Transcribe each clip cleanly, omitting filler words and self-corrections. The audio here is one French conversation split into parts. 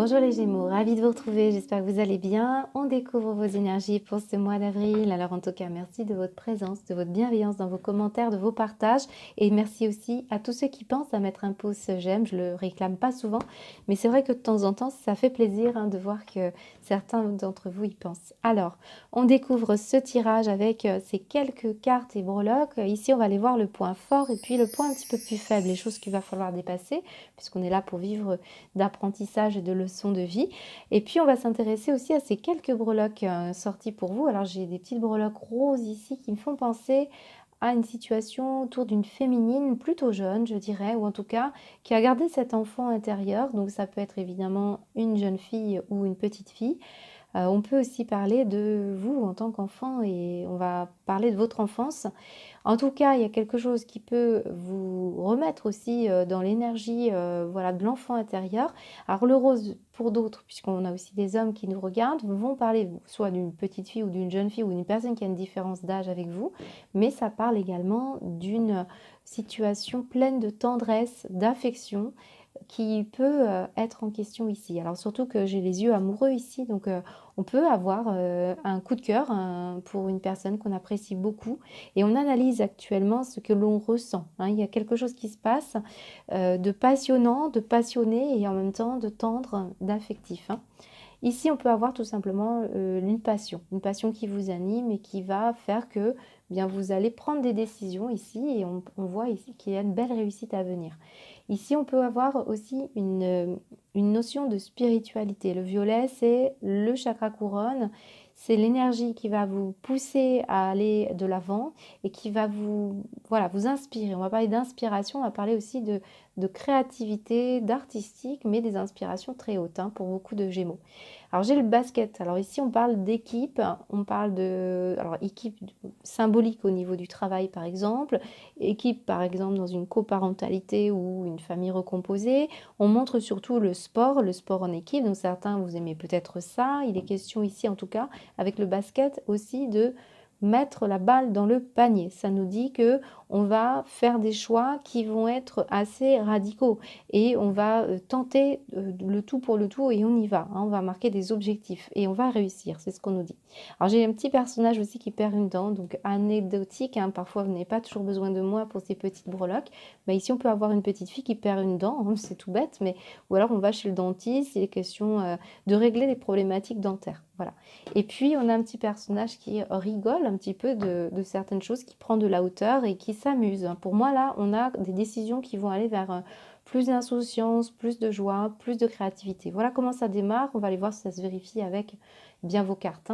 Bonjour les Gémeaux, ravie de vous retrouver, j'espère que vous allez bien. On découvre vos énergies pour ce mois d'avril. Alors en tout cas, merci de votre présence, de votre bienveillance dans vos commentaires, de vos partages. Et merci aussi à tous ceux qui pensent à mettre un pouce j'aime. Je le réclame pas souvent, mais c'est vrai que de temps en temps, ça fait plaisir de voir que certains d'entre vous y pensent. Alors, on découvre ce tirage avec ces quelques cartes et breloques. Ici, on va aller voir le point fort et puis le point un petit peu plus faible, les choses qu'il va falloir dépasser, puisqu'on est là pour vivre d'apprentissage et de leçons de vie. Et puis, on va s'intéresser aussi à ces quelques breloques sorties pour vous. Alors, j'ai des petites breloques roses ici qui me font penser à une situation autour d'une féminine plutôt jeune, je dirais, ou en tout cas qui a gardé cet enfant intérieur. Donc, ça peut être évidemment une jeune fille ou une petite fille. On peut aussi parler de vous en tant qu'enfant et on va parler de votre enfance. En tout cas, il y a quelque chose qui peut vous remettre aussi dans l'énergie voilà, de l'enfant intérieur. Alors le rose, pour d'autres, puisqu'on a aussi des hommes qui nous regardent, vont parler soit d'une petite fille ou d'une jeune fille ou d'une personne qui a une différence d'âge avec vous, mais ça parle également d'une situation pleine de tendresse, d'affection, qui peut être en question ici. Alors surtout que j'ai les yeux amoureux ici, donc on peut avoir un coup de cœur pour une personne qu'on apprécie beaucoup et on analyse actuellement ce que l'on ressent. Il y a quelque chose qui se passe de passionnant, de passionné et en même temps de tendre, d'affectif. Ici, on peut avoir tout simplement une passion qui vous anime et qui va faire que bien, vous allez prendre des décisions ici et on voit ici qu'il y a une belle réussite à venir. Ici, on peut avoir aussi une notion de spiritualité. Le violet, c'est le chakra couronne, c'est l'énergie qui va vous pousser à aller de l'avant et qui va vous, voilà, vous inspirer. On va parler d'inspiration, on va parler aussi de créativité, d'artistique, mais des inspirations très hautes pour beaucoup de Gémeaux. Alors j'ai le basket. Alors ici on parle d'équipe, on parle de alors équipe symbolique au niveau du travail par exemple, équipe par exemple dans une coparentalité ou une famille recomposée. On montre surtout le sport en équipe. Donc certains vous aimez peut-être ça. Il est question ici en tout cas avec le basket aussi de mettre la balle dans le panier. Ça nous dit que on va faire des choix qui vont être assez radicaux et on va tenter le tout pour le tout et on y va. On va marquer des objectifs et on va réussir, c'est ce qu'on nous dit. Alors j'ai un petit personnage aussi qui perd une dent, donc anecdotique, parfois vous n'avez pas toujours besoin de moi pour ces petites breloques. Mais ici on peut avoir une petite fille qui perd une dent, c'est tout bête, mais ou alors on va chez le dentiste, il est question de régler des problématiques dentaires. Voilà. Et puis, on a un petit personnage qui rigole un petit peu de certaines choses, qui prend de la hauteur et qui s'amuse. Pour moi, là, on a des décisions qui vont aller vers plus d'insouciance, plus de joie, plus de créativité. Voilà comment ça démarre. On va aller voir si ça se vérifie avec bien vos cartes.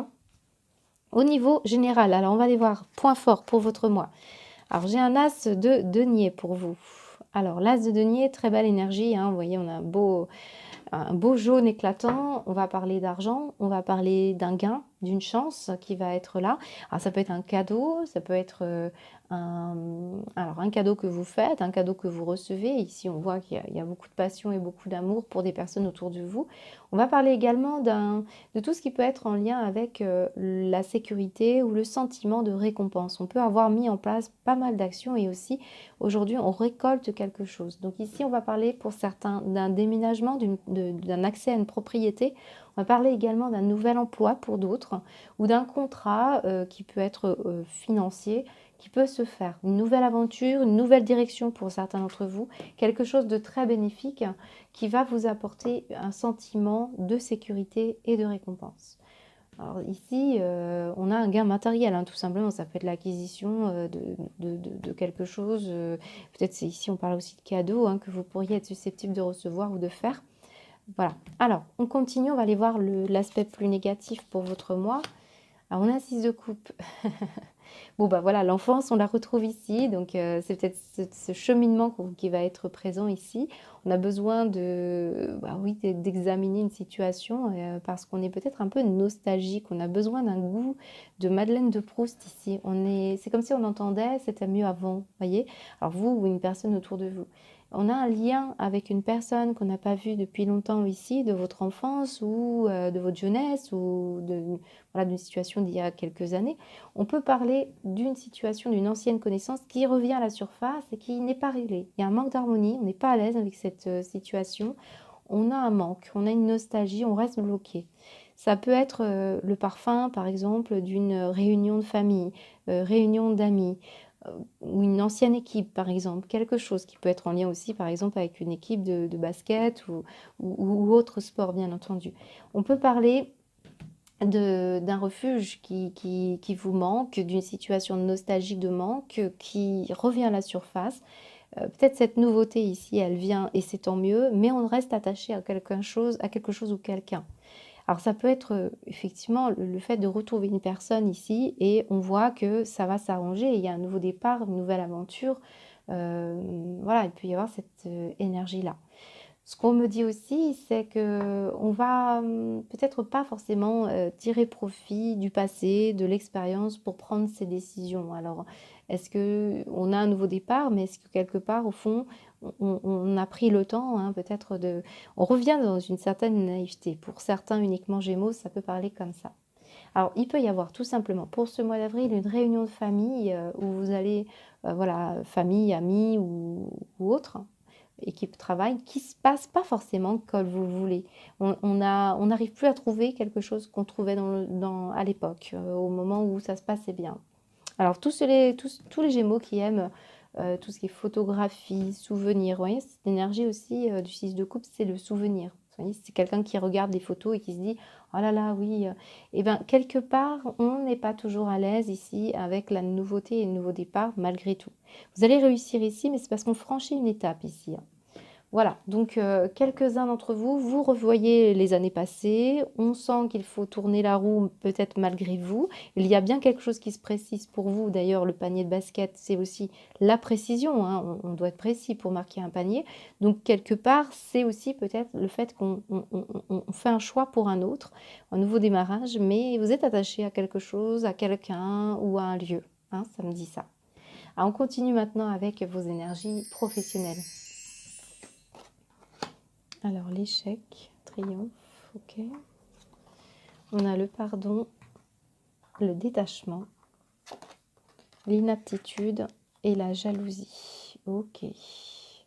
Au niveau général, alors on va aller voir point fort pour votre mois. Alors, j'ai un as de denier pour vous. Alors, l'as de denier, très belle énergie. Vous voyez, on a un beau jaune éclatant, on va parler d'argent, on va parler d'un gain, d'une chance qui va être là. Alors ça peut être un cadeau, ça peut être un cadeau que vous faites, un cadeau que vous recevez. Ici on voit qu'il y a beaucoup de passion et beaucoup d'amour pour des personnes autour de vous. On va parler également de tout ce qui peut être en lien avec la sécurité ou le sentiment de récompense. On peut avoir mis en place pas mal d'actions et aussi aujourd'hui on récolte quelque chose. Donc ici on va parler pour certains d'un déménagement, d'un accès à une propriété. On va parler également d'un nouvel emploi pour d'autres ou d'un contrat qui peut être financier, qui peut se faire. Une nouvelle aventure, une nouvelle direction pour certains d'entre vous, quelque chose de très bénéfique qui va vous apporter un sentiment de sécurité et de récompense. Alors ici, on a un gain matériel, tout simplement. Ça peut être l'acquisition de quelque chose. Peut-être ici, on parle aussi de cadeaux que vous pourriez être susceptible de recevoir ou de faire. Voilà. Alors, on continue. On va aller voir l'aspect plus négatif pour votre mois. Alors, on a 6 de coupe. Bon, bah voilà, l'enfance, on la retrouve ici. Donc, c'est peut-être ce cheminement qui va être présent ici. On a besoin oui, d'examiner une situation parce qu'on est peut-être un peu nostalgique. On a besoin d'un goût de Madeleine de Proust ici. C'est comme si on entendait c'était mieux avant, voyez. Alors, vous ou une personne autour de vous. On a un lien avec une personne qu'on n'a pas vue depuis longtemps ici, de votre enfance ou de votre jeunesse ou d'une situation d'il y a quelques années. On peut parler d'une situation, d'une ancienne connaissance qui revient à la surface et qui n'est pas réglée. Il y a un manque d'harmonie, on n'est pas à l'aise avec cette situation. on a un manque, on a une nostalgie, on reste bloqué. Ça peut être le parfum, par exemple, d'une réunion de famille, réunion d'amis, ou une ancienne équipe, par exemple. Quelque chose qui peut être en lien aussi, par exemple, avec une équipe de basket ou autre sport, bien entendu. On peut parler d'un refuge qui vous manque, d'une situation nostalgique de manque qui revient à la surface. Peut-être cette nouveauté ici, elle vient et c'est tant mieux, mais on reste attaché à quelque chose ou quelqu'un. Alors ça peut être effectivement le fait de retrouver une personne ici et on voit que ça va s'arranger, il y a un nouveau départ, une nouvelle aventure. Voilà, il peut y avoir cette énergie-là. Ce qu'on me dit aussi, c'est que on va peut-être pas forcément tirer profit du passé, de l'expérience pour prendre ses décisions. Alors, est-ce que on a un nouveau départ, mais est-ce que quelque part, au fond, on a pris le temps, hein, peut-être de... On revient dans une certaine naïveté. Pour certains, uniquement Gémeaux, ça peut parler comme ça. Alors, il peut y avoir tout simplement pour ce mois d'avril une réunion de famille où vous allez, voilà, famille, amis ou autre, équipe travail, qui se passe pas forcément comme vous voulez. On n'arrive plus à trouver quelque chose qu'on trouvait à l'époque, au moment où ça se passait bien. Alors, tous les Gémeaux qui aiment tout ce qui est photographie, souvenir, vous voyez, cette énergie aussi du 6 de coupe, c'est le souvenir. Vous voyez, c'est quelqu'un qui regarde les photos et qui se dit oh là là, oui. Eh bien, quelque part, on n'est pas toujours à l'aise ici avec la nouveauté et le nouveau départ, malgré tout. Vous allez réussir ici, mais c'est parce qu'on franchit une étape ici, hein. Voilà, donc quelques-uns d'entre vous, vous revoyez les années passées, on sent qu'il faut tourner la roue peut-être malgré vous. Il y a bien quelque chose qui se précise pour vous. D'ailleurs, le panier de basket, c'est aussi la précision, hein. On doit être précis pour marquer un panier. Donc quelque part, c'est aussi peut-être le fait qu'on fait un choix pour un autre, un nouveau démarrage, mais vous êtes attaché à quelque chose, à quelqu'un ou à un lieu, hein, ça me dit ça. Alors, on continue maintenant avec vos énergies professionnelles. Alors, l'échec, triomphe, ok. On a le pardon, le détachement, l'inaptitude et la jalousie. Ok.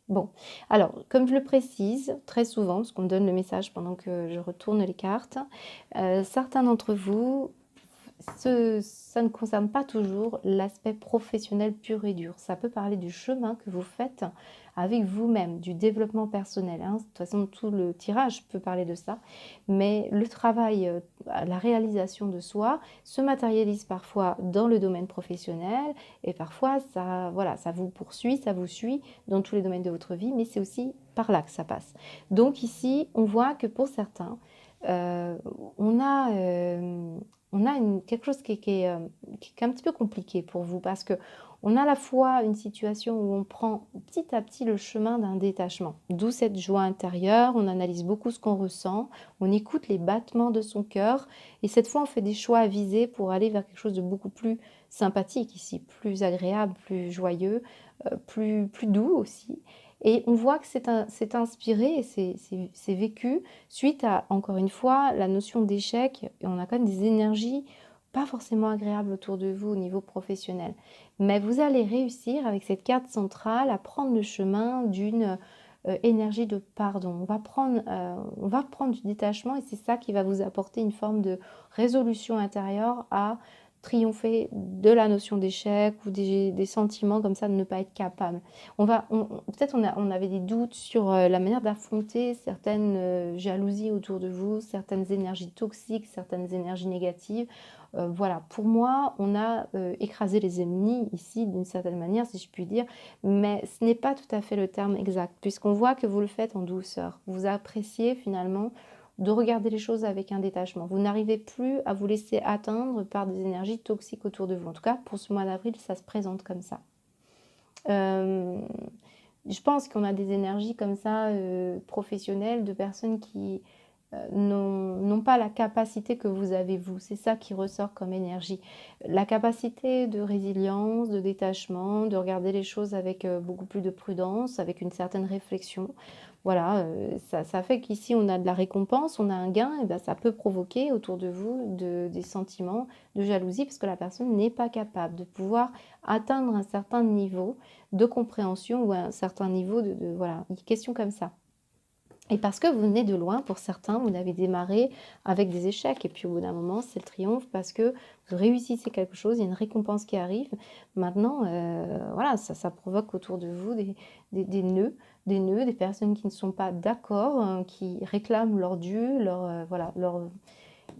Bon, alors, comme je le précise très souvent, parce qu'on me donne le message pendant que je retourne les cartes, certains d'entre vous, ça ne concerne pas toujours l'aspect professionnel pur et dur. Ça peut parler du chemin que vous faites avec vous-même, du développement personnel, hein. De toute façon, tout le tirage peut parler de ça. Mais le travail, la réalisation de soi se matérialise parfois dans le domaine professionnel et parfois ça, voilà, ça vous poursuit, ça vous suit dans tous les domaines de votre vie, mais c'est aussi par là que ça passe. Donc ici, on voit que pour certains, euh, on a... euh, on a quelque chose qui est un petit peu compliqué pour vous parce que on a à la fois une situation où on prend petit à petit le chemin d'un détachement, d'où cette joie intérieure, on analyse beaucoup ce qu'on ressent, on écoute les battements de son cœur et cette fois on fait des choix avisés pour aller vers quelque chose de beaucoup plus sympathique ici, plus agréable, plus joyeux, plus doux aussi. Et on voit que c'est inspiré et c'est vécu suite à, encore une fois, la notion d'échec. Et on a quand même des énergies pas forcément agréables autour de vous au niveau professionnel. Mais vous allez réussir avec cette carte centrale à prendre le chemin d'une énergie de pardon. On va prendre du détachement et c'est ça qui va vous apporter une forme de résolution intérieure à triompher de la notion d'échec ou des sentiments comme ça de ne pas être capable. Peut-être on avait des doutes sur la manière d'affronter certaines jalousies autour de vous, certaines énergies toxiques, certaines énergies négatives. Voilà, pour moi, on a écrasé les ennemis ici d'une certaine manière, si je puis dire, mais ce n'est pas tout à fait le terme exact, puisqu'on voit que vous le faites en douceur. Vous appréciez finalement de regarder les choses avec un détachement. Vous n'arrivez plus à vous laisser atteindre par des énergies toxiques autour de vous. En tout cas, pour ce mois d'avril, ça se présente comme ça. Je pense qu'on a des énergies comme ça professionnelles de personnes qui n'ont pas la capacité que vous avez vous. C'est ça qui ressort comme énergie. La capacité de résilience, de détachement, de regarder les choses avec beaucoup plus de prudence, avec une certaine réflexion. Voilà, ça fait qu'ici on a de la récompense, on a un gain, et bien ça peut provoquer autour de vous des sentiments de jalousie parce que la personne n'est pas capable de pouvoir atteindre un certain niveau de compréhension ou un certain niveau voilà, une question comme ça. Et parce que vous venez de loin, pour certains, vous avez démarré avec des échecs. Et puis au bout d'un moment, c'est le triomphe parce que vous réussissez quelque chose, il y a une récompense qui arrive. Maintenant, voilà, ça provoque autour de vous des nœuds, des personnes qui ne sont pas d'accord, qui réclament leur dû, voilà,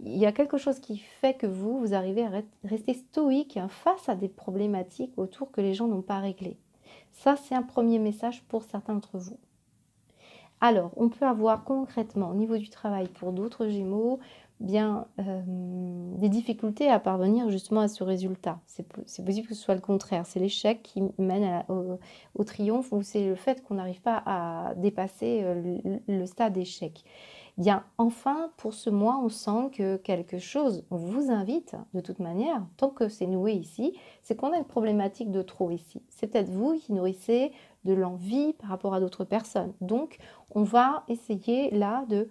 il y a quelque chose qui fait que vous arrivez à rester stoïque, hein, face à des problématiques autour que les gens n'ont pas réglées. Ça, c'est un premier message pour certains d'entre vous. Alors, on peut avoir concrètement, au niveau du travail pour d'autres Gémeaux, bien des difficultés à parvenir justement à ce résultat. C'est possible que ce soit le contraire. C'est l'échec qui mène au triomphe, ou c'est le fait qu'on n'arrive pas à dépasser le stade d'échec. Bien, enfin, pour ce mois, on sent que quelque chose, on vous invite, de toute manière, tant que c'est noué ici, c'est qu'on a une problématique de trop ici. C'est peut-être vous qui nourrissez de l'envie par rapport à d'autres personnes. Donc, on va essayer là de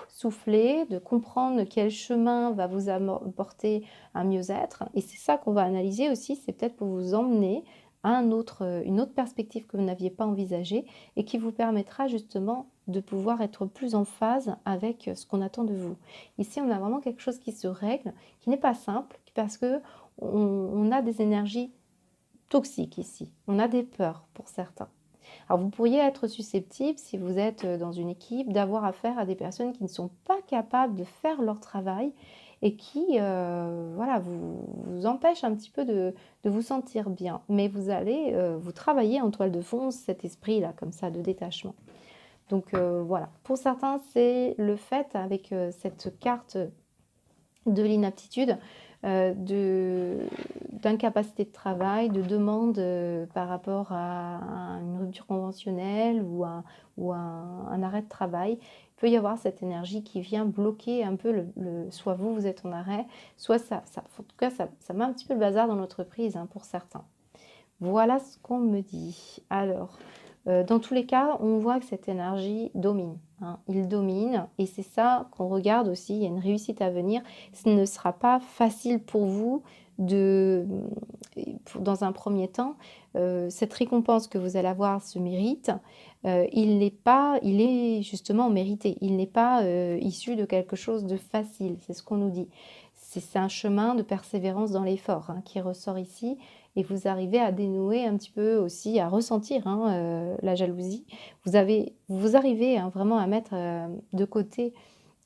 souffler, de comprendre quel chemin va vous apporter un mieux-être. Et c'est ça qu'on va analyser aussi, c'est peut-être pour vous emmener à une autre perspective que vous n'aviez pas envisagée et qui vous permettra justement de pouvoir être plus en phase avec ce qu'on attend de vous. Ici, on a vraiment quelque chose qui se règle, qui n'est pas simple, parce que on a des énergies toxiques ici. On a des peurs pour certains. Alors, vous pourriez être susceptible, si vous êtes dans une équipe, d'avoir affaire à des personnes qui ne sont pas capables de faire leur travail et qui voilà, vous empêchent un petit peu de vous sentir bien. Mais vous allez vous travailler en toile de fond cet esprit-là, comme ça, de détachement. Donc voilà, pour certains, c'est le fait, avec cette carte de l'inaptitude, d'incapacité de travail, de demande par rapport à une rupture conventionnelle ou un arrêt de travail. Il peut y avoir cette énergie qui vient bloquer un peu, soit vous êtes en arrêt, soit en tout cas, ça met un petit peu le bazar dans l'entreprise, hein, pour certains. Voilà ce qu'on me dit. Alors, dans tous les cas, on voit que cette énergie domine, hein. Il domine, et c'est ça qu'on regarde aussi. Il y a une réussite à venir. Ce ne sera pas facile pour vous dans un premier temps. Cette récompense que vous allez avoir se mérite. Il est justement mérité. Il n'est pas issu de quelque chose de facile. C'est ce qu'on nous dit. C'est un chemin de persévérance dans l'effort, hein, qui ressort ici. Et vous arrivez à dénouer un petit peu aussi, à ressentir, hein, la jalousie. Vous arrivez, hein, vraiment à mettre de côté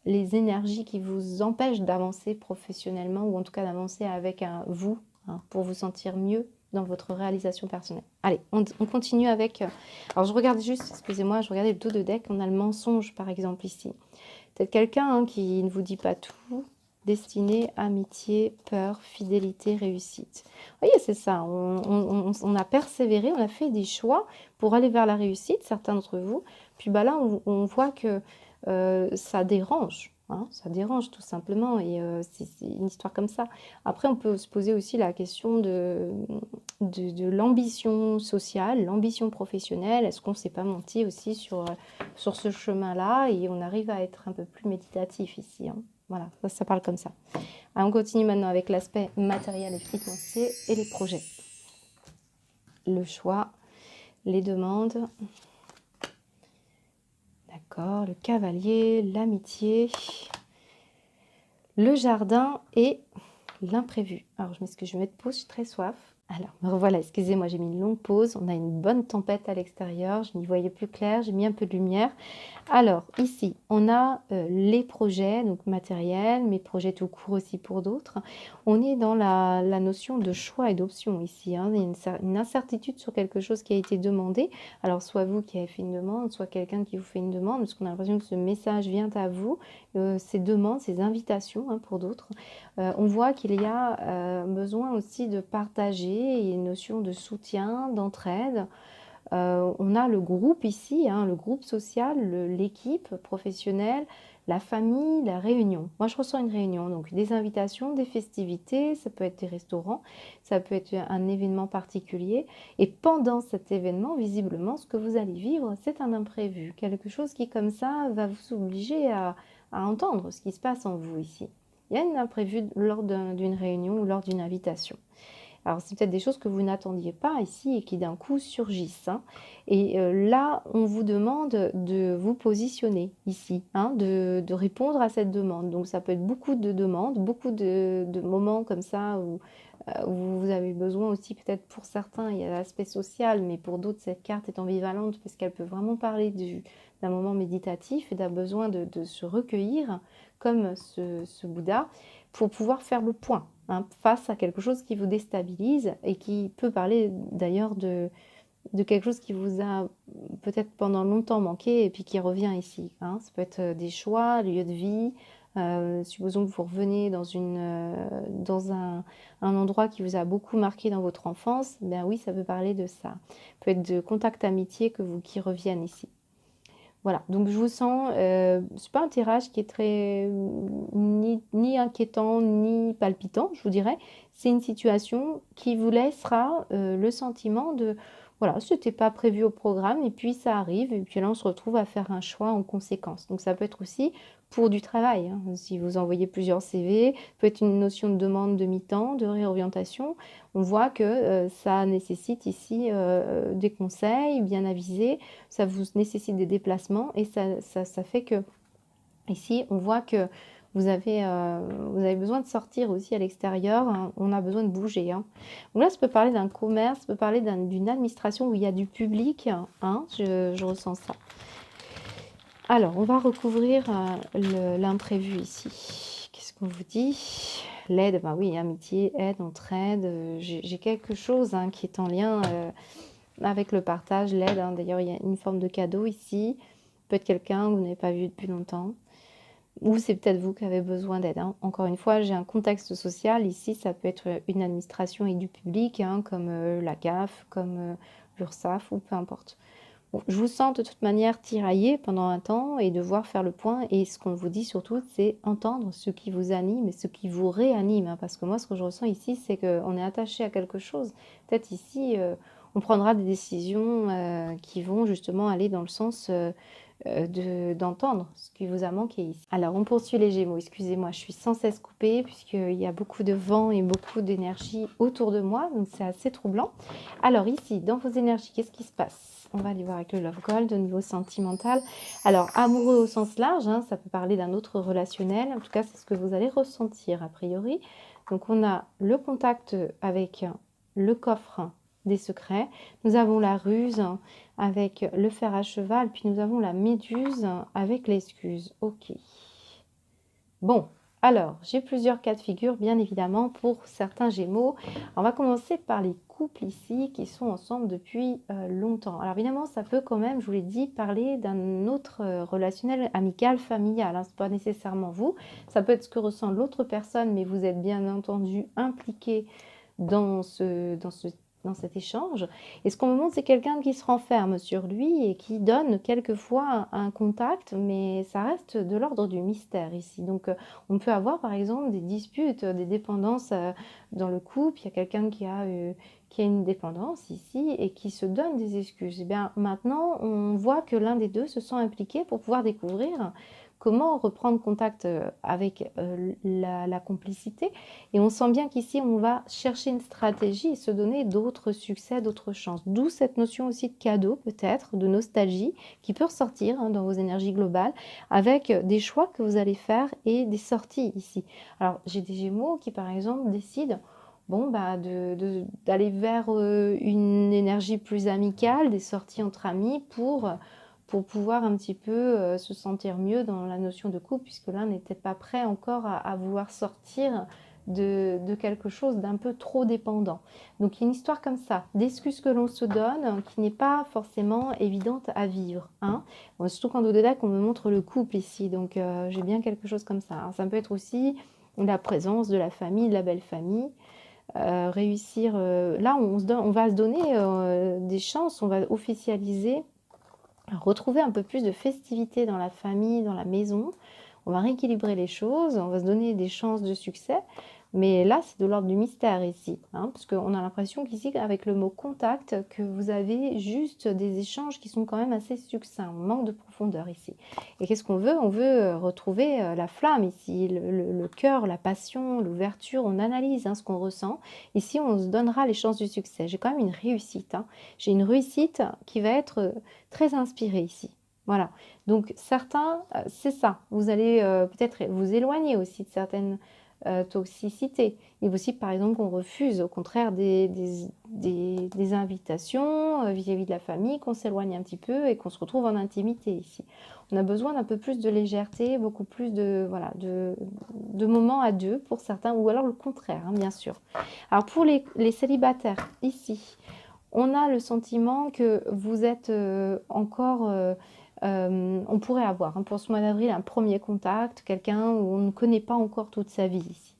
les énergies qui vous empêchent d'avancer professionnellement, ou en tout cas d'avancer avec vous, hein, pour vous sentir mieux dans votre réalisation personnelle. Allez, on continue avec... alors je regarde juste, excusez-moi, je regardais le dos de deck, on a le mensonge par exemple ici. Peut-être quelqu'un, hein, qui ne vous dit pas tout. Destinée, amitié, peur, fidélité, réussite. Vous voyez, c'est ça. On a persévéré, on a fait des choix pour aller vers la réussite, certains d'entre vous. Puis bah là, on voit que ça dérange. Hein, ça dérange tout simplement. Et c'est une histoire comme ça. Après, on peut se poser aussi la question de l'ambition sociale, l'ambition professionnelle. Est-ce qu'on ne s'est pas menti aussi sur ce chemin-là, et on arrive à être un peu plus méditatif ici, hein. Voilà, ça parle comme ça. Alors, on continue maintenant avec l'aspect matériel et financier et les projets. Le choix, les demandes. D'accord, le cavalier, l'amitié, le jardin et l'imprévu. Alors, je m'excuse, je vais mettre pause, je suis très soif. Alors, me revoilà, excusez-moi, j'ai mis une longue pause. On a une bonne tempête à l'extérieur, je n'y voyais plus clair, j'ai mis un peu de lumière. Alors, ici, on a les projets, donc matériels, mais projets tout court aussi pour d'autres. On est dans la notion de choix et d'option ici, hein. Il y a une incertitude sur quelque chose qui a été demandé. Alors, soit vous qui avez fait une demande, soit quelqu'un qui vous fait une demande, parce qu'on a l'impression que ce message vient à vous, ces demandes, ces invitations, hein, pour d'autres. On voit qu'il y a besoin aussi de partager, et une notion de soutien, d'entraide. On a le groupe ici, hein, le groupe social, l'équipe professionnelle, la famille, la réunion. Moi, je ressens une réunion, donc des invitations, des festivités, ça peut être des restaurants, ça peut être un événement particulier. Et pendant cet événement, visiblement, ce que vous allez vivre, c'est un imprévu. Quelque chose qui, comme ça, va vous obliger à entendre ce qui se passe en vous ici. Il y a un imprévu lors d'une réunion ou lors d'une invitation. Alors, c'est peut-être des choses que vous n'attendiez pas ici et qui d'un coup surgissent, hein. Et là, on vous demande de vous positionner ici, hein, de répondre à cette demande. Donc, ça peut être beaucoup de demandes, beaucoup de moments comme ça où vous avez besoin aussi, peut-être pour certains, il y a l'aspect social, mais pour d'autres, cette carte est ambivalente parce qu'elle peut vraiment parler d'un moment méditatif et d'un besoin de se recueillir, comme ce Bouddha, pour pouvoir faire le point, hein, face à quelque chose qui vous déstabilise et qui peut parler d'ailleurs de quelque chose qui vous a peut-être pendant longtemps manqué et puis qui revient ici, hein. Ça peut être des choix, lieu de vie. Supposons que vous revenez dans un endroit qui vous a beaucoup marqué dans votre enfance, ben oui, ça peut parler de ça. Ça peut être de contacts amitiés qui reviennent ici. Voilà, donc je vous sens, c'est pas un tirage qui est très ni inquiétant, ni palpitant, je vous dirais. C'est une situation qui vous laissera, le sentiment de voilà, c'était pas prévu au programme et puis ça arrive et puis là, on se retrouve à faire un choix en conséquence. Donc ça peut être aussi pour du travail, hein. Si vous envoyez plusieurs CV, peut être une notion de demande de mi-temps, de réorientation. On voit que, ça nécessite ici, des conseils bien avisés, ça vous nécessite des déplacements et ça fait que, ici, on voit que vous avez besoin de sortir aussi à l'extérieur, hein, on a besoin de bouger, hein. Donc là, ça peut parler d'un commerce, ça peut parler d'une administration où il y a du public, hein, je ressens ça. Alors, on va recouvrir l'imprévu ici. Qu'est-ce qu'on vous dit? L'aide, bah oui, amitié, aide, entraide. J'ai quelque chose hein, qui est en lien avec le partage, l'aide, hein. D'ailleurs, il y a une forme de cadeau ici. Peut-être quelqu'un que vous n'avez pas vu depuis longtemps. Ou c'est peut-être vous qui avez besoin d'aide, hein. Encore une fois, j'ai un contexte social. Ici, ça peut être une administration et du public, hein, comme la CAF, comme l'URSSAF, ou peu importe. Bon, je vous sens de toute manière tiraillé pendant un temps et devoir faire le point. Et ce qu'on vous dit surtout, c'est entendre ce qui vous anime et ce qui vous réanime, hein. Parce que moi, ce que je ressens ici, c'est qu'on est attaché à quelque chose. Peut-être ici, on prendra des décisions qui vont justement aller dans le sens d'entendre ce qui vous a manqué ici. Alors, on poursuit les Gémeaux. Excusez-moi, je suis sans cesse coupée puisqu'il y a beaucoup de vent et beaucoup d'énergie autour de moi. Donc, c'est assez troublant. Alors, ici, dans vos énergies, qu'est-ce qui se passe? On va aller voir avec le Love Gold au niveau sentimental. Alors, amoureux au sens large, hein, ça peut parler d'un autre relationnel. En tout cas, c'est ce que vous allez ressentir a priori. Donc, on a le contact avec le coffre des secrets. Nous avons la ruse avec le fer à cheval, puis nous avons la méduse avec l'excuse. Ok. Bon, alors, j'ai plusieurs cas de figure, bien évidemment, pour certains Gémeaux. On va commencer par les couples ici qui sont ensemble depuis longtemps. Alors évidemment, ça peut quand même, je vous l'ai dit, parler d'un autre relationnel amical, familial, hein. Ce n'est pas nécessairement vous. Ça peut être ce que ressent l'autre personne, mais vous êtes bien entendu impliqué dans cet échange. Et ce qu'on me montre, c'est quelqu'un qui se renferme sur lui et qui donne quelquefois un contact, mais ça reste de l'ordre du mystère ici. Donc, on peut avoir par exemple des disputes, des dépendances dans le couple. Il y a quelqu'un qui a une dépendance ici et qui se donne des excuses. Et bien maintenant, on voit que l'un des deux se sent impliqué pour pouvoir découvrir comment reprendre contact avec la complicité. Et on sent bien qu'ici, on va chercher une stratégie et se donner d'autres succès, d'autres chances. D'où cette notion aussi de cadeau, peut-être, de nostalgie, qui peut ressortir hein, dans vos énergies globales, avec des choix que vous allez faire et des sorties ici. Alors, j'ai des Gémeaux qui, par exemple, décident bon, bah, d'aller vers une énergie plus amicale, des sorties entre amis pour pouvoir un petit peu se sentir mieux dans la notion de couple, puisque l'un n'était pas prêt encore à vouloir sortir de quelque chose d'un peu trop dépendant. Donc il y a une histoire comme ça, d'excuses que l'on se donne, qui n'est pas forcément évidente à vivre, hein. Bon, surtout quand au-delà qu'on me montre le couple ici, donc j'ai bien quelque chose comme ça, hein. Ça peut être aussi la présence de la famille, de la belle famille. Réussir, là on va se donner des chances, on va officialiser, retrouver un peu plus de festivité dans la famille, dans la maison. On va rééquilibrer les choses, on va se donner des chances de succès. Mais là, c'est de l'ordre du mystère ici, hein, parce qu'on a l'impression qu'ici, avec le mot contact, que vous avez juste des échanges qui sont quand même assez succincts. On manque de profondeur ici. Et qu'est-ce qu'on veut? On veut retrouver la flamme ici, le cœur, la passion, l'ouverture. On analyse, hein, ce qu'on ressent. Ici, on se donnera les chances du succès. J'ai quand même une réussite, hein. J'ai une réussite qui va être très inspirée ici. Voilà. Donc certains, c'est ça. Vous allez peut-être vous éloigner aussi de certaines toxicité. Il est possible, par exemple, qu'on refuse au contraire des invitations vis-à-vis de la famille, qu'on s'éloigne un petit peu et qu'on se retrouve en intimité ici. On a besoin d'un peu plus de légèreté, beaucoup plus de, voilà, de moments à deux pour certains, ou alors le contraire, hein, bien sûr. Alors pour les célibataires, ici, on a le sentiment que vous êtes encore... on pourrait avoir, hein, pour ce mois d'avril, un premier contact, quelqu'un où on ne connaît pas encore toute sa vie ici.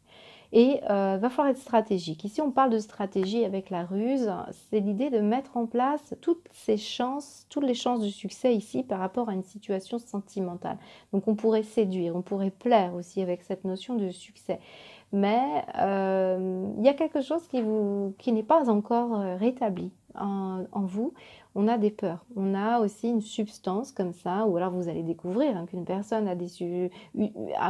Et va falloir être stratégique. Ici, on parle de stratégie avec la ruse. C'est l'idée de mettre en place toutes ces chances, toutes les chances de succès ici par rapport à une situation sentimentale. Donc, on pourrait séduire, on pourrait plaire aussi avec cette notion de succès. Mais il y a quelque chose qui n'est pas encore rétabli en vous. On a des peurs. On a aussi une substance comme ça, ou alors vous allez découvrir, hein, qu'une personne a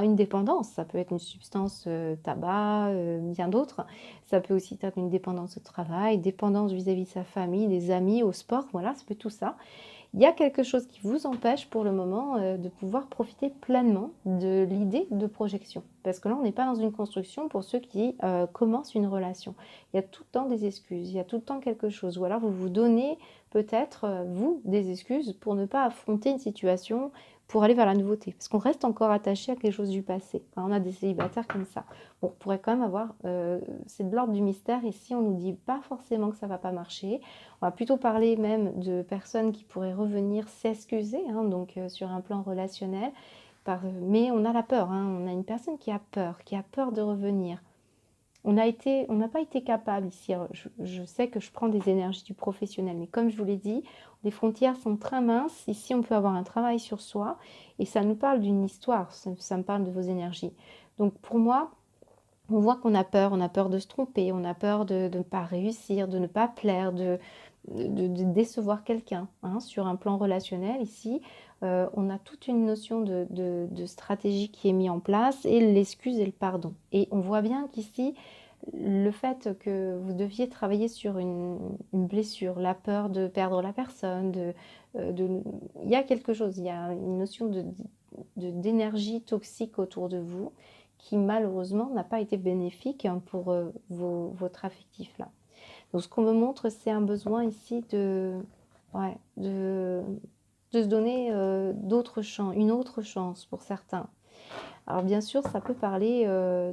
une dépendance. Ça peut être une substance tabac, bien d'autres. Ça peut aussi être une dépendance au travail, dépendance vis-à-vis de sa famille, des amis, au sport. Voilà, ça peut être tout ça. Il y a quelque chose qui vous empêche pour le moment de pouvoir profiter pleinement de l'idée de projection. Parce que là, on n'est pas dans une construction pour ceux qui commencent une relation. Il y a tout le temps des excuses, il y a tout le temps quelque chose. Ou alors vous vous donnez peut-être, vous, des excuses pour ne pas affronter une situation, pour aller vers la nouveauté. Parce qu'on reste encore attaché à quelque chose du passé. Enfin, on a des célibataires comme ça. Bon, on pourrait quand même avoir... c'est de l'ordre du mystère. Ici, on ne nous dit pas forcément que ça ne va pas marcher. On va plutôt parler même de personnes qui pourraient revenir s'excuser, hein, donc sur un plan relationnel. Mais on a la peur, hein, on a une personne qui a peur de revenir. On n'a pas été capable ici. Je sais que je prends des énergies du professionnel, mais comme je vous l'ai dit, les frontières sont très minces. Ici, on peut avoir un travail sur soi et ça nous parle d'une histoire, ça me parle de vos énergies. Donc pour moi, on voit qu'on a peur de se tromper, on a peur de ne pas réussir, de ne pas plaire, de décevoir quelqu'un, hein. Sur un plan relationnel, ici, on a toute une notion de stratégie qui est mise en place et l'excuse et le pardon. Et on voit bien qu'ici, le fait que vous deviez travailler sur une blessure, la peur de perdre la personne, il y a quelque chose, il y a une notion d'énergie toxique autour de vous qui malheureusement n'a pas été bénéfique, hein, pour votre affectif là. Donc ce qu'on me montre, c'est un besoin ici ouais, de se donner une autre chance pour certains. Alors bien sûr, ça peut parler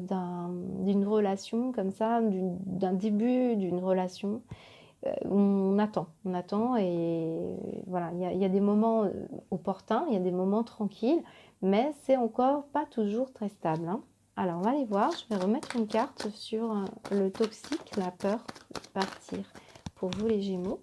d'une relation comme ça, d'un début d'une relation. On attend et voilà, il y a des moments opportuns, il y a des moments tranquilles, mais c'est encore pas toujours très stable, hein. Alors on va aller voir, je vais remettre une carte sur le toxique, la peur de partir pour vous les Gémeaux.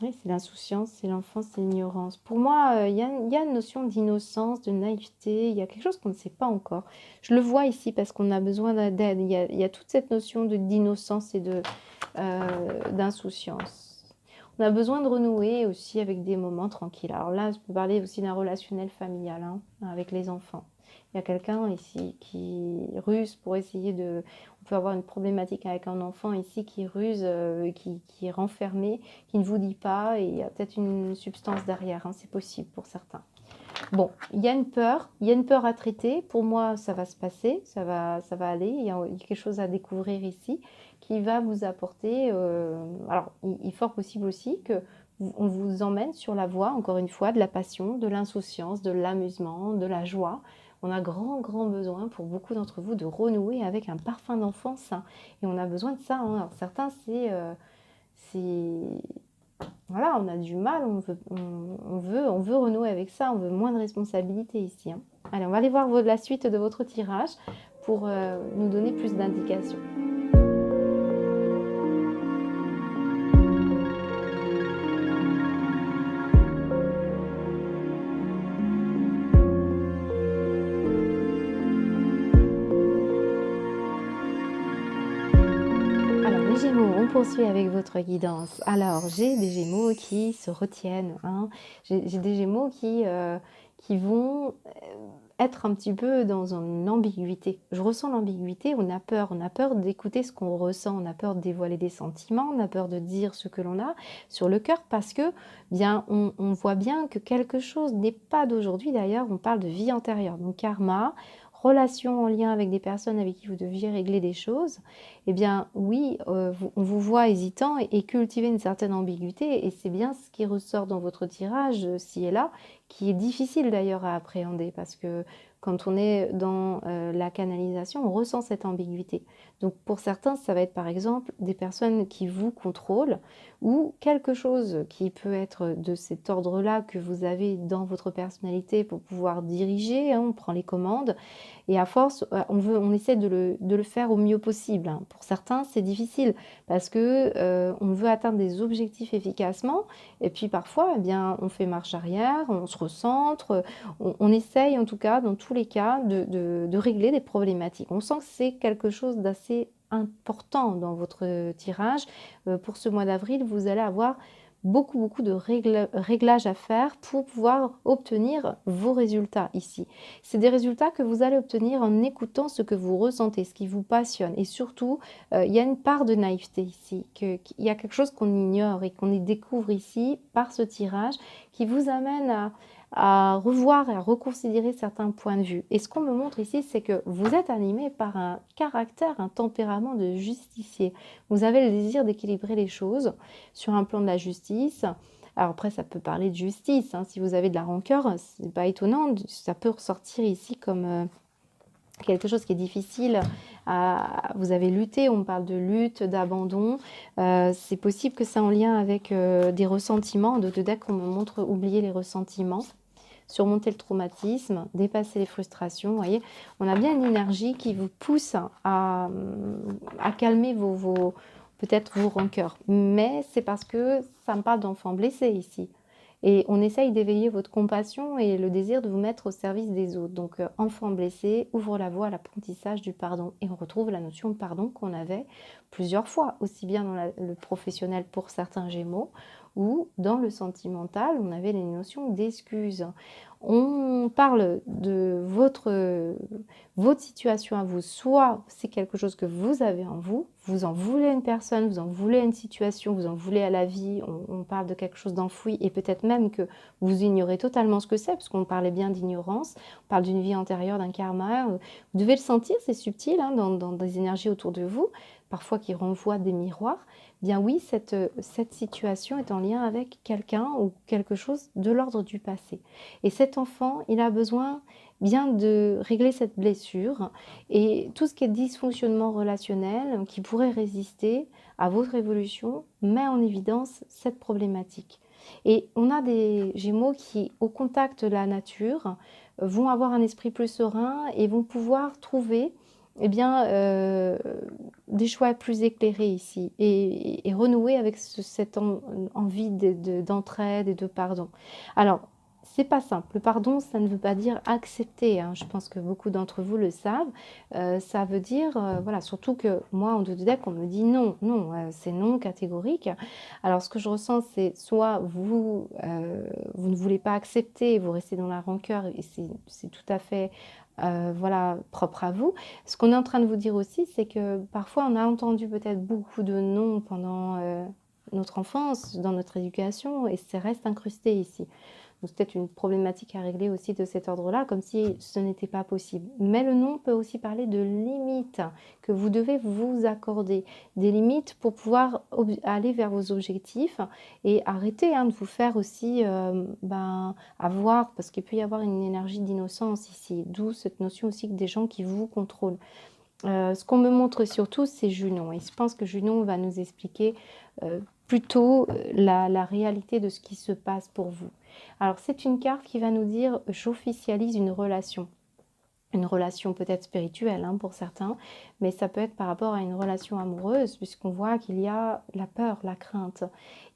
Oui, c'est l'insouciance, c'est l'enfance, c'est l'ignorance. Pour moi, il y a une notion d'innocence, de naïveté, il y a quelque chose qu'on ne sait pas encore. Je le vois ici parce qu'on a besoin d'aide. Il y a toute cette notion d'innocence et d'insouciance. On a besoin de renouer aussi avec des moments tranquilles. Alors là, je peux parler aussi d'un relationnel familial, hein, avec les enfants. Il y a quelqu'un ici qui ruse pour essayer de... On peut avoir une problématique avec un enfant ici qui ruse, qui est renfermé, qui ne vous dit pas, et il y a peut-être une substance derrière, hein, c'est possible pour certains. Bon, il y a une peur à traiter. Pour moi, ça va se passer, ça va aller. Il y a quelque chose à découvrir ici qui va vous apporter... alors, il est fort possible aussi que on vous emmène sur la voie, encore une fois, de la passion, de l'insouciance, de l'amusement, de la joie. On a grand besoin pour beaucoup d'entre vous de renouer avec un parfum d'enfance, hein. Et on a besoin de ça, hein. Alors certains, voilà, on a du mal, on veut renouer avec ça, on veut moins de responsabilité ici, hein. Allez, on va aller voir la suite de votre tirage pour nous donner plus d'indications. poursuit avec votre guidance. Alors, j'ai des Gémeaux qui se retiennent, hein. J'ai des Gémeaux qui vont être un petit peu dans une ambiguïté. Je ressens l'ambiguïté, on a peur d'écouter ce qu'on ressent, on a peur de dévoiler des sentiments, on a peur de dire ce que l'on a sur le cœur parce que, bien, on voit bien que quelque chose n'est pas d'aujourd'hui. D'ailleurs, on parle de vie antérieure, donc karma, relation en lien avec des personnes avec qui vous deviez régler des choses. Eh bien, oui, on vous voit hésitant et cultiver une certaine ambiguïté, et c'est bien ce qui ressort dans votre tirage, ci et là, qui est difficile d'ailleurs à appréhender parce que quand on est dans la canalisation, on ressent cette ambiguïté. Donc pour certains, ça va être par exemple des personnes qui vous contrôlent ou quelque chose qui peut être de cet ordre-là que vous avez dans votre personnalité pour pouvoir diriger, hein, on prend les commandes et à force, on essaie de le faire au mieux possible, hein. Pour certains, c'est difficile parce que, on veut atteindre des objectifs efficacement et puis parfois, eh bien, on fait marche arrière, on se recentre, on essaye en tout cas, dans tous les cas, de régler des problématiques. On sent que c'est quelque chose d'assez important dans votre tirage. Pour ce mois d'avril, vous allez avoir beaucoup de réglages à faire pour pouvoir obtenir vos résultats ici. C'est des résultats que vous allez obtenir en écoutant ce que vous ressentez, ce qui vous passionne. Et surtout, il y a une part de naïveté ici, qu'il y a quelque chose qu'on ignore et qu'on y découvre ici par ce tirage qui vous amène à revoir et à reconsidérer certains points de vue. Et ce qu'on me montre ici, c'est que vous êtes animé par un caractère, un tempérament de justicier. Vous avez le désir d'équilibrer les choses sur un plan de la justice. Alors après, ça peut parler de justice, hein. Si vous avez de la rancœur, c'est pas étonnant, ça peut ressortir ici comme quelque chose qui est difficile. Vous avez lutté, on parle de lutte, d'abandon. C'est possible que c'est en lien avec des ressentiments. De deck, on me montre oublier les ressentiments, surmonter le traumatisme, dépasser les frustrations. Vous voyez, on a bien une énergie qui vous pousse à calmer peut-être vos rancœurs. Mais c'est parce que ça me parle d'enfants blessés ici. Et on essaye d'éveiller votre compassion et le désir de vous mettre au service des autres. Donc, enfant blessé ouvre la voie à l'apprentissage du pardon. Et on retrouve la notion de pardon qu'on avait plusieurs fois, aussi bien dans le professionnel pour certains Gémeaux, ou dans le sentimental, on avait les notions d'excuses. On parle de votre situation à vous, soit c'est quelque chose que vous avez en vous, vous en voulez à une personne, vous en voulez à une situation, vous en voulez à la vie, on parle de quelque chose d'enfoui et peut-être même que vous ignorez totalement ce que c'est, parce qu'on parlait bien d'ignorance, on parle d'une vie antérieure, d'un karma, vous devez le sentir, c'est subtil, hein, dans des énergies autour de vous, parfois qui renvoient des miroirs. Bien oui, cette situation est en lien avec quelqu'un ou quelque chose de l'ordre du passé. Et cet enfant, il a besoin bien de régler cette blessure et tout ce qui est dysfonctionnement relationnel qui pourrait résister à votre évolution met en évidence cette problématique. Et on a des Gémeaux qui, au contact de la nature, vont avoir un esprit plus serein et vont pouvoir trouver eh bien, des choix plus éclairés ici et renouer avec cette envie d'entraide et de pardon. Alors, c'est pas simple. Le pardon, ça ne veut pas dire accepter, hein. Je pense que beaucoup d'entre vous le savent. Ça veut dire, voilà, surtout que moi, en deck, on me dit non, non, c'est non catégorique. Alors, ce que je ressens, c'est soit vous ne voulez pas accepter, vous restez dans la rancœur, et c'est tout à fait voilà, propre à vous. Ce qu'on est en train de vous dire aussi, c'est que parfois on a entendu peut-être beaucoup de non pendant notre enfance, dans notre éducation, et ça reste incrusté ici. Donc c'est peut-être une problématique à régler aussi de cet ordre-là, comme si ce n'était pas possible. Mais le non peut aussi parler de limites que vous devez vous accorder. Des limites pour pouvoir aller vers vos objectifs et arrêter de vous faire aussi avoir, parce qu'il peut y avoir une énergie d'innocence ici, d'où cette notion aussi que des gens qui vous contrôlent. Ce qu'on me montre surtout, c'est Junon. Et je pense que Junon va nous expliquer plutôt la réalité de ce qui se passe pour vous. Alors, c'est une carte qui va nous dire « j'officialise une relation ». Une relation peut-être spirituelle hein, pour certains, mais ça peut être par rapport à une relation amoureuse, puisqu'on voit qu'il y a la peur, la crainte.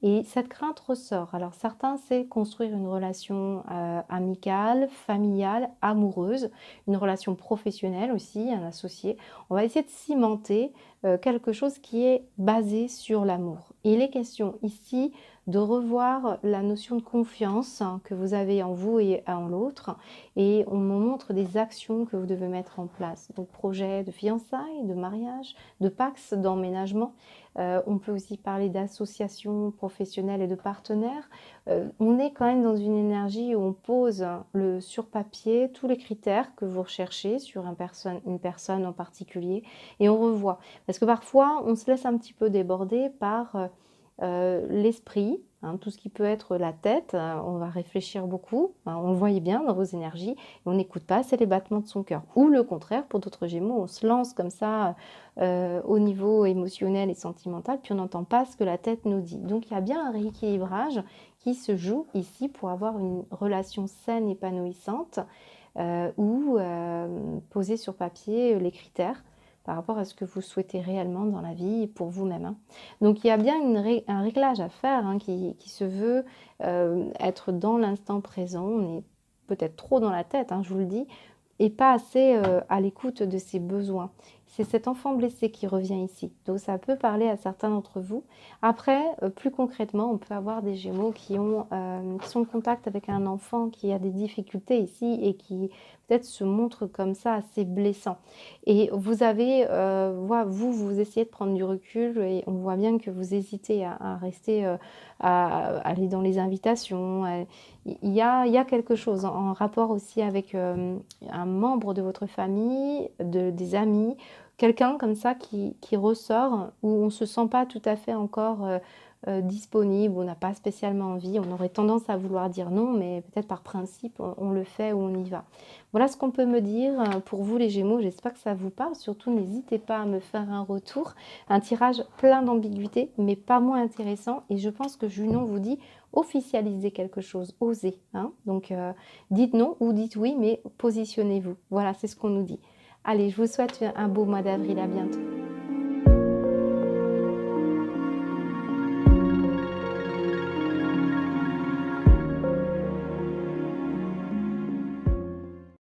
Et cette crainte ressort. Alors certains, c'est construire une relation amicale, familiale, amoureuse, une relation professionnelle aussi, un associé. On va essayer de cimenter quelque chose qui est basé sur l'amour. Il est question ici de revoir la notion de confiance que vous avez en vous et en l'autre, et on me montre des actions que vous devez mettre en place. Donc projet de fiançailles, de mariage, de pax, d'emménagement. On peut aussi parler d'associations professionnelles et de partenaires. On est quand même dans une énergie où on pose sur papier tous les critères que vous recherchez sur une personne en particulier, et on revoit. Parce que parfois, on se laisse un petit peu déborder par l'esprit, hein, tout ce qui peut être la tête, on va réfléchir beaucoup, hein, on le voyait bien dans vos énergies, et on n'écoute pas, c'est les battements de son cœur. Ou le contraire, pour d'autres Gémeaux, on se lance comme ça au niveau émotionnel et sentimental, puis on n'entend pas ce que la tête nous dit. Donc il y a bien un rééquilibrage qui se joue ici pour avoir une relation saine, épanouissante, ou poser sur papier les critères par rapport à ce que vous souhaitez réellement dans la vie et pour vous-même, hein. Donc il y a bien un réglage à faire, hein, qui se veut être dans l'instant présent. On est peut-être trop dans la tête, hein, je vous le dis, et pas assez à l'écoute de ses besoins. C'est cet enfant blessé qui revient ici. Donc ça peut parler à certains d'entre vous. Après, plus concrètement, on peut avoir des Gémeaux qui sont en contact avec un enfant qui a des difficultés ici et qui peut-être se montre comme ça assez blessant. Et vous avez, vous essayez de prendre du recul, et on voit bien que vous hésitez à rester, à aller dans les invitations. Il y a quelque chose en rapport aussi avec un membre de votre famille, des amis, quelqu'un comme ça qui ressort, où on ne se sent pas tout à fait encore disponible, on n'a pas spécialement envie, on aurait tendance à vouloir dire non, mais peut-être par principe, on le fait ou on y va. Voilà ce qu'on peut me dire pour vous les Gémeaux, j'espère que ça vous parle. Surtout, n'hésitez pas à me faire un retour. Un tirage plein d'ambiguïté, mais pas moins intéressant. Et je pense que Junon vous dit officialisez quelque chose, osez, hein. Donc, dites non ou dites oui, mais positionnez-vous. Voilà, c'est ce qu'on nous dit. Allez, je vous souhaite un beau mois d'avril, à bientôt.